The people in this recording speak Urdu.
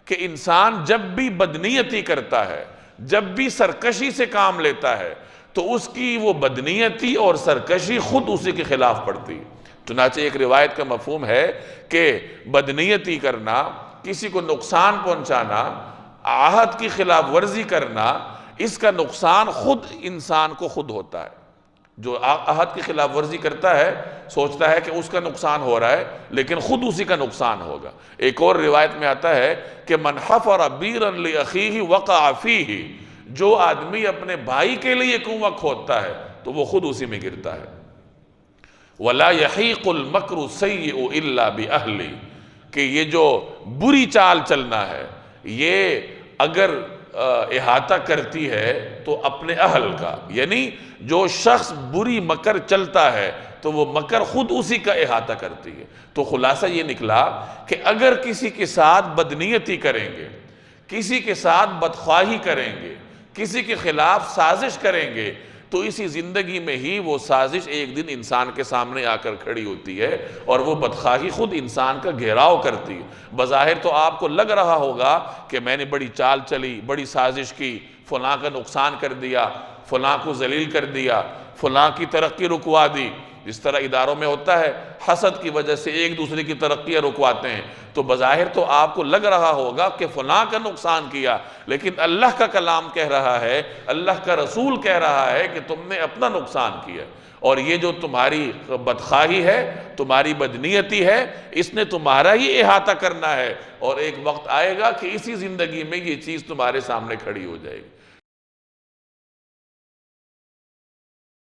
کہ انسان جب بھی بدنیتی کرتا ہے، جب بھی سرکشی سے کام لیتا ہے، تو اس کی وہ بدنیتی اور سرکشی خود اسی کے خلاف پڑتی ہے۔ چنانچہ ایک روایت کا مفہوم ہے کہ بدنیتی کرنا، کسی کو نقصان پہنچانا، عہد کی خلاف ورزی کرنا، اس کا نقصان خود انسان کو خود ہوتا ہے۔ جو عہد کی خلاف ورزی کرتا ہے سوچتا ہے کہ اس کا نقصان ہو رہا ہے، لیکن خود اسی کا نقصان ہوگا۔ ایک اور روایت میں آتا ہے کہ من حفر بیرا لاخیہ وقع فیہ، جو آدمی اپنے بھائی کے لیے کنواں کھودتا ہے تو وہ خود اسی میں گرتا ہے۔ وَلَا يَحِيقُ الْمَكْرُ السَّيِّئُ إِلَّا بِأَهْلِ، کہ یہ جو بری چال چلنا ہے یہ اگر احاطہ کرتی ہے تو اپنے اہل کا، یعنی جو شخص بری مکر چلتا ہے تو وہ مکر خود اسی کا احاطہ کرتی ہے۔ تو خلاصہ یہ نکلا کہ اگر کسی کے ساتھ بدنیتی کریں گے، کسی کے ساتھ بدخواہی کریں گے، کسی کے خلاف سازش کریں گے، تو اسی زندگی میں ہی وہ سازش ایک دن انسان کے سامنے آ کر کھڑی ہوتی ہے، اور وہ بدخواہی خود انسان کا گھیراؤ کرتی ہے۔ بظاہر تو آپ کو لگ رہا ہوگا کہ میں نے بڑی چال چلی، بڑی سازش کی، فلاں کا نقصان کر دیا، فلاں کو ذلیل کر دیا، فلاں کی ترقی رکوا دی۔ جس طرح اداروں میں ہوتا ہے، حسد کی وجہ سے ایک دوسرے کی ترقیاں رکواتے ہیں، تو بظاہر تو آپ کو لگ رہا ہوگا کہ فلاں کا نقصان کیا، لیکن اللہ کا کلام کہہ رہا ہے، اللہ کا رسول کہہ رہا ہے کہ تم نے اپنا نقصان کیا، اور یہ جو تمہاری بدخواہی ہے، تمہاری بدنیتی ہے، اس نے تمہارا ہی احاطہ کرنا ہے، اور ایک وقت آئے گا کہ اسی زندگی میں یہ چیز تمہارے سامنے کھڑی ہو جائے گی۔